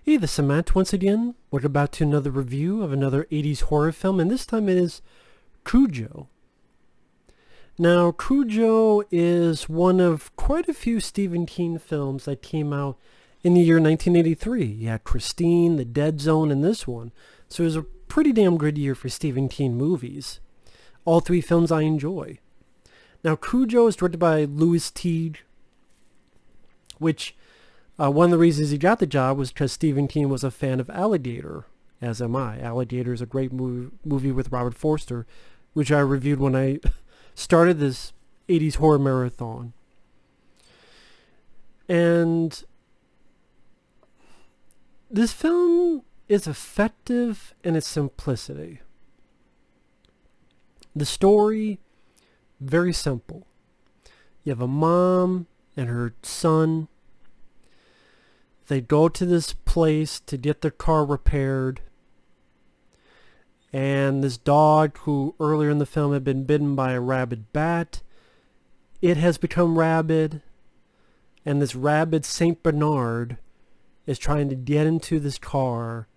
Hey, this is Matt once again. We're about to another review of another 80s horror film, and this time it is Cujo. Now, Cujo is one of quite a few Stephen King films that came out in the year 1983. You had Christine, The Dead Zone, and this one. So it was a pretty damn good year for Stephen King movies. All three films I enjoy. Now, Cujo is directed by Lewis Teague, which one of the reasons he got the job was because Stephen King was a fan of Alligator, as am I. Alligator is a great movie with Robert Forster, which I reviewed when I started this 80s horror marathon. And this film is effective in its simplicity. The story, very simple. You have a mom and her son. They go to this place to get their car repaired. And this dog, who earlier in the film had been bitten by a rabid bat, it has become rabid. And this rabid Saint Bernard is trying to get into this car.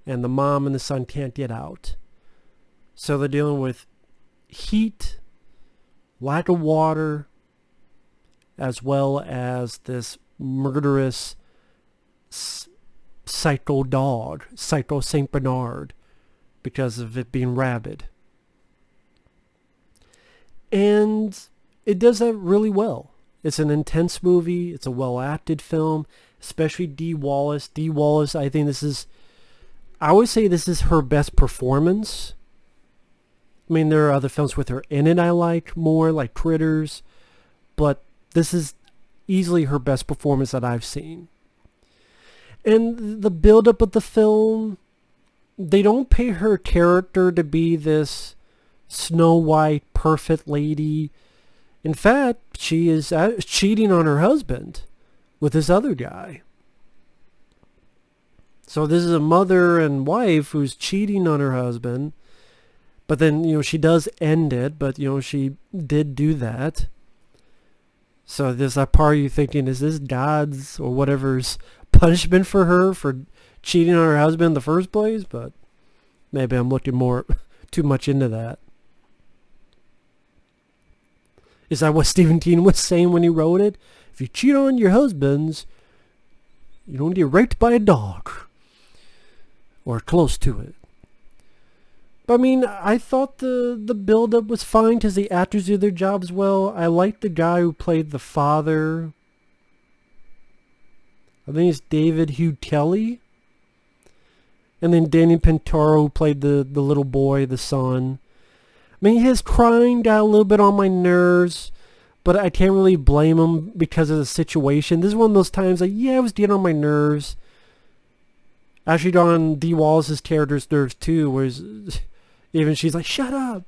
And the mom and the son can't get out. So they're dealing with heat, lack of water, as well as this murderous psycho dog, psycho Saint Bernard, because of it being rabid. And it does that really well. It's an intense movie. It's a well-acted film, especially Dee Wallace. Dee Wallace, I think I would say this is her best performance. I mean, there are other films with her in it I like more, like Critters, but this is easily her best performance that I've seen. And the build-up of the film, they don't pay her character to be this Snow White, perfect lady. In fact, she is cheating on her husband with this other guy. So this is a mother and wife who's cheating on her husband. But then, she does end it, but, she did do that. So there's that part of you thinking, is this God's or whatever's punishment for her for cheating on her husband in the first place? But maybe I'm looking too much into that. Is that what Stephen King was saying when he wrote it? If you cheat on your husbands, you don't get raped by a dog. Or close to it. But I mean, I thought the build-up was fine because the actors do their jobs well. I liked the guy who played the father. I think it's David Hugh Kelly. And then Danny Pintauro, who played the little boy, the son. I mean, his crying got a little bit on my nerves, but I can't really blame him because of the situation. This is one of those times it was getting on my nerves. Actually got on Dee Wallace's character's nerves too, whereas even she's like, shut up.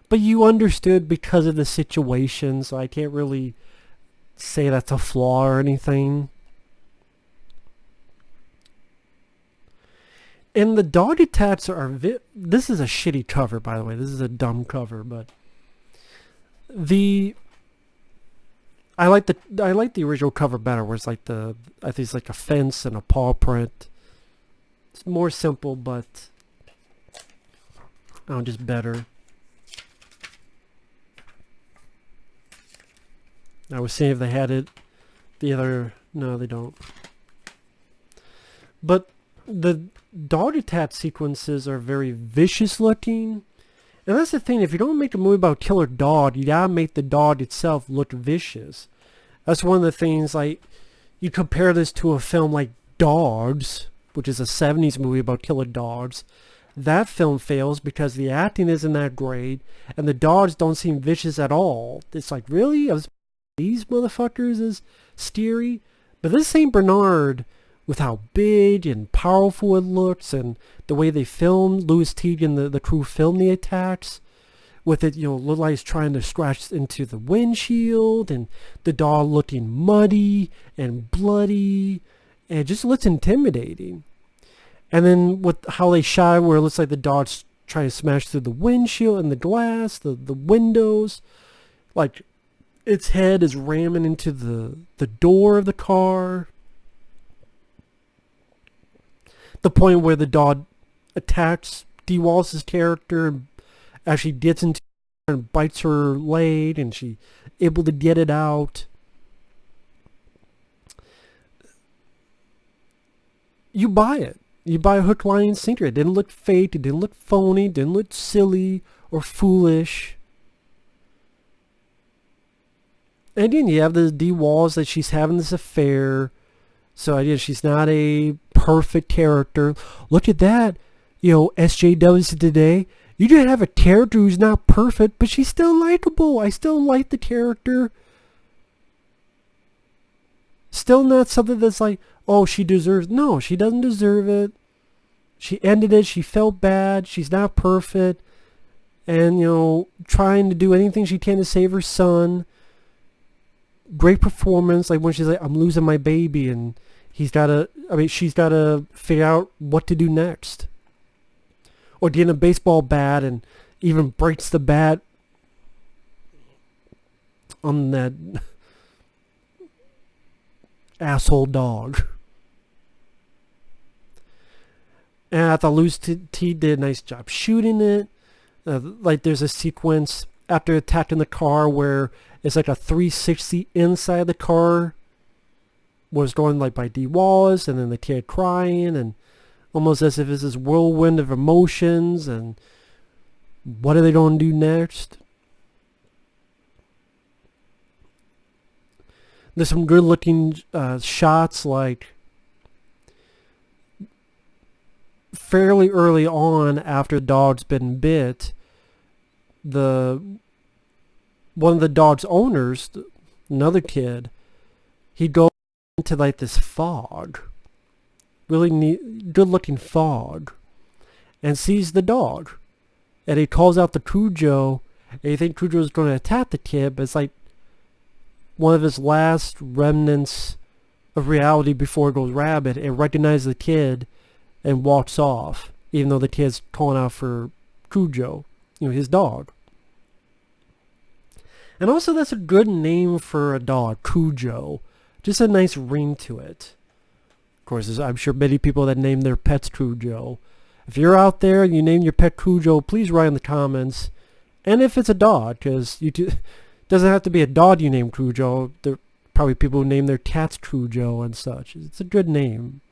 But you understood because of the situation, so I can't really say that's a flaw or anything. And the dog attacks are... this is a shitty cover, by the way. This is a dumb cover, but... I like the original cover better, where it's like I think it's like a fence and a paw print. It's more simple, but... just better. I was seeing if they had it. No, they don't. But the dog attack sequences are very vicious looking. And that's the thing, if you don't make a movie about a killer dog, you gotta make the dog itself look vicious. That's one of the things, like, you compare this to a film like Dogs, which is a 70s movie about killer dogs. That film fails because the acting isn't that great, and the dogs don't seem vicious at all. It's like, really? These motherfuckers is scary? But this Saint Bernard, with how big and powerful it looks, and the way they filmed, Lewis Teague and the crew filmed the attacks, with it, look like it's trying to scratch into the windshield, and the dog looking muddy and bloody, and it just looks intimidating. And then with how they shot it, where it looks like the dog's trying to smash through the windshield and the glass, the windows, like its head is ramming into the door of the car. the point where the dog attacks Dee Wallace's character and actually gets into her and bites her leg, and she able to get it out. You buy it. You buy a hook, line, and sinker. It didn't look fake. It didn't look phony. It didn't look silly or foolish. And again, you have the Dee Wallace that she's having this affair. So again, she's not a perfect character. Look at that. SJWs today. You just have a character who's not perfect, but she's still likable. I still like the character. Still not something that's like, oh, she deserves... No, she doesn't deserve it. She ended it. She felt bad. She's not perfect. And, trying to do anything she can to save her son. Great performance. Like when she's like, I'm losing my baby. And she's got to figure out what to do next. Or getting a baseball bat and even breaks the bat on that asshole dog. And I thought Lewis Teague did a nice job shooting it. Like there's a sequence after attacking the car where it's like a 360 inside the car was going like by Dee Wallace, and then the kid crying, and almost as if it's this whirlwind of emotions, and what are they going to do next? There's some good looking shots, like fairly early on after the dog's been bit, one of the dog's owners, another kid, he'd go into like this fog, really neat, good looking fog, and sees the dog, and he calls out to Cujo, and you think Cujo's going to attack the kid, but it's like one of his last remnants of reality before it goes rabid, and recognizes the kid and walks off, even though the kid's calling out for Cujo, his dog. And also that's a good name for a dog, Cujo. Just a nice ring to it. Of course, I'm sure many people that name their pets Cujo. If you're out there and you name your pet Cujo, please write in the comments. And if it's a dog, because it doesn't have to be a dog you name Cujo. There are probably people who name their cats Cujo and such. It's a good name.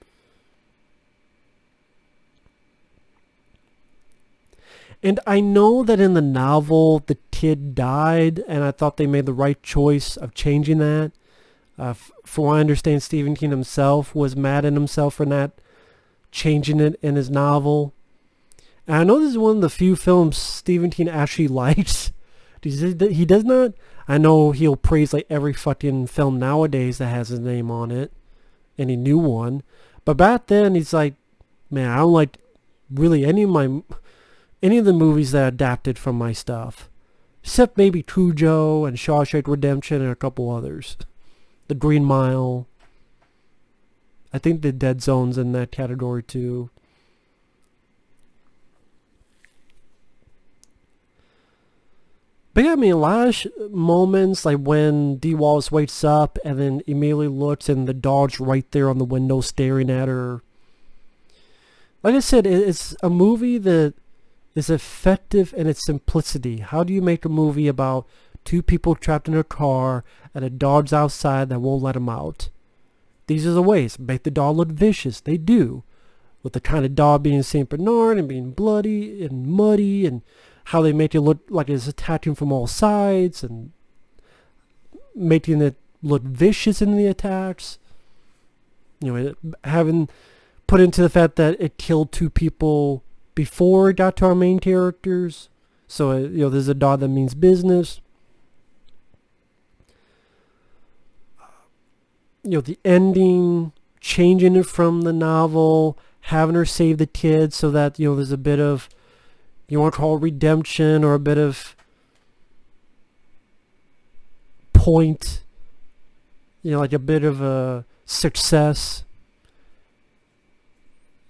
And I know that in the novel, the kid died, and I thought they made the right choice of changing that. For what I understand, Stephen King himself was mad at himself for not changing it in his novel. And I know this is one of the few films Stephen King actually likes. He does not... I know he'll praise like every fucking film nowadays that has his name on it. Any new one. But back then, he's like, man, I don't like really any of the movies that adapted from my stuff. Except maybe Cujo and Shawshank Redemption and a couple others. The Green Mile. I think the Dead Zone's in that category too. But yeah, a lot of moments like when Dee Wallace wakes up and then immediately looks and the dog's right there on the window staring at her. Like I said, it's a movie that is effective in its simplicity. How do you make a movie about two people trapped in a car and a dog's outside that won't let them out? These are the ways. Make the dog look vicious. They do. With the kind of dog being St. Bernard and being bloody and muddy, and how they make it look like it's attacking from all sides and making it look vicious in the attacks. Having put into the fact that it killed two people before it got to our main characters. So, there's a dog that means business. The ending, changing it from the novel, having her save the kid so that, there's a bit of, you want to call it redemption or a bit of point, like a bit of a success.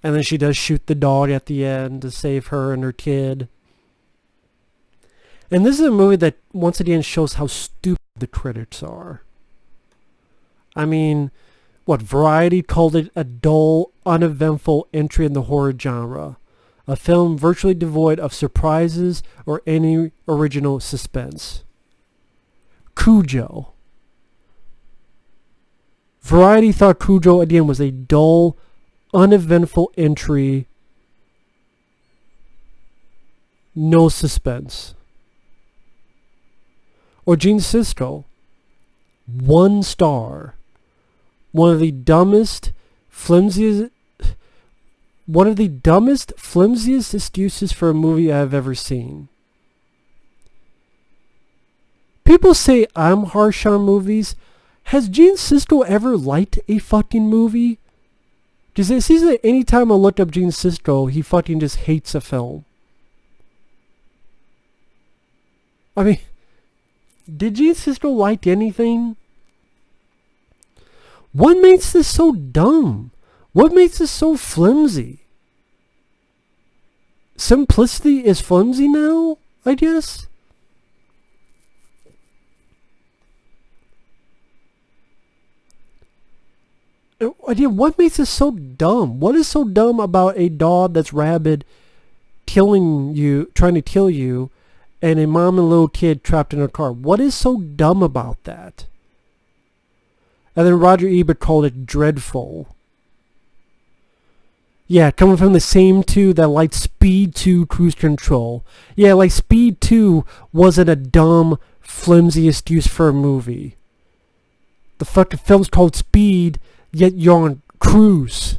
And then she does shoot the dog at the end to save her and her kid. And this is a movie that once again shows how stupid the critics are. Variety called it a dull, uneventful entry in the horror genre. A film virtually devoid of surprises or any original suspense. Cujo. Variety thought Cujo again was a dull, uneventful entry. No suspense. Or Gene Siskel. 1 star. One of the dumbest, flimsiest excuses for a movie I've ever seen. People say I'm harsh on movies. Has Gene Siskel ever liked a fucking movie? Because it seems that any time I look up Gene Siskel, he fucking just hates a film. I mean, did Gene Siskel like anything? What makes this so dumb? What makes this so flimsy? Simplicity is flimsy now, I guess? Again, what makes this so dumb? What is so dumb about a dog that's rabid killing you, trying to kill you, and a mom and little kid trapped in a car? What is so dumb about that? And then Roger Ebert called it dreadful. Yeah, coming from the same two that liked Speed 2 Cruise Control. Yeah, like Speed 2 wasn't a dumb, flimsy excuse for a movie. The fucking film's called Speed, yet you're on cruise.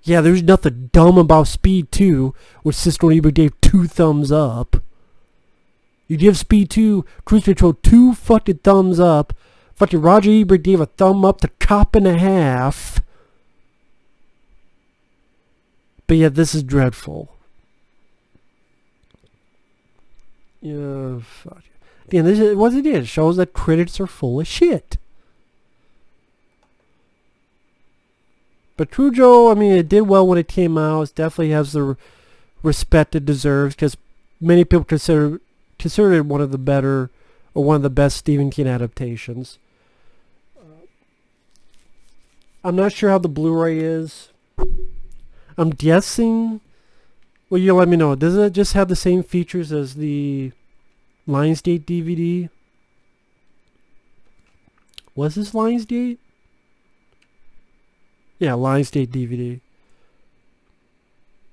Yeah, there's nothing dumb about Speed 2, which Siskel and Ebert gave 2 thumbs up. You give Speed 2 Cruise Control 2 fucking thumbs up. Fucking Roger Ebert gave a thumb up to Cop and a Half. But yeah, this is dreadful. Yeah, fuck. Yeah, this is what it is. It shows that critics are full of shit. But Cujo, I mean, it did well when it came out. It definitely has the respect it deserves because many people consider it one of the better or one of the best Stephen King adaptations. I'm not sure how the Blu-ray is. I'm guessing. Well, you let me know. Does it just have the same features as the Lionsgate DVD? Was this Lionsgate? Yeah, Lionsgate DVD.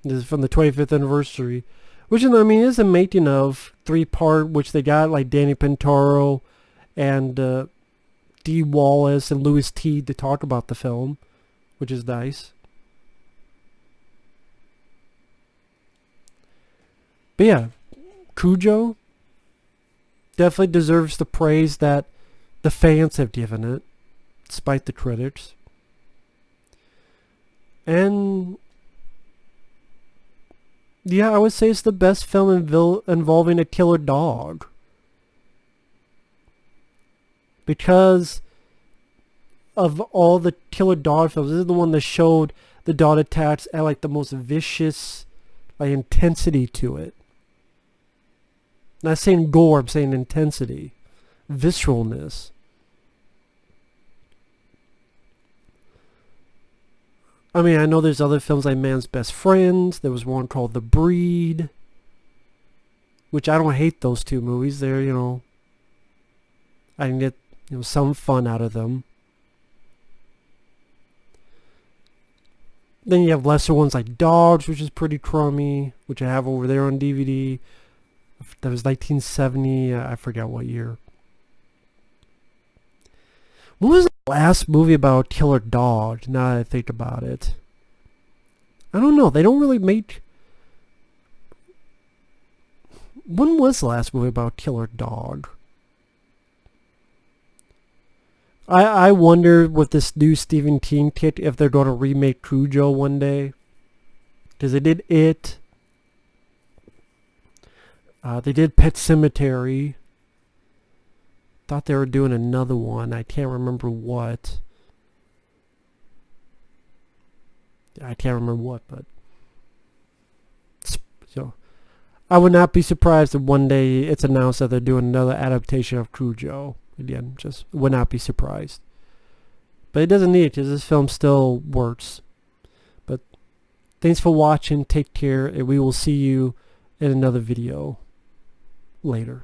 This is from the 25th anniversary. Which, I mean, is a making of 3-part, which they got like Danny Pintauro and Dee Wallace and Lewis Teague to talk about the film, which is nice. But yeah, Cujo definitely deserves the praise that the fans have given it, despite the critics. And yeah, I would say it's the best film involving a killer dog. Because of all the killer dog films, this is the one that showed the dog attacks at like the most vicious like intensity to it. Not saying gore, I'm saying intensity. Visceralness. I mean, I know there's other films like Man's Best Friends. There was one called The Breed. Which I don't hate those 2 movies. They're, you know, I can get, you know, some fun out of them. Then you have lesser ones like Dogs, which is pretty crummy, which I have over there on DVD. That was 1970, I forget what year. What was the last movie about a killer dog, now that I think about it? I don't know, they don't really make... When was the last movie about a killer dog? I wonder with this new Stephen King kit if they're going to remake Cujo one day. Because they did It. They did Pet Sematary. Thought they were doing another one. I can't remember what. I can't remember what, but... So, I would not be surprised if one day it's announced that they're doing another adaptation of Cujo. Again, just would not be surprised. But it doesn't need it because this film still works. But thanks for watching. Take care, and we will see you in another video later.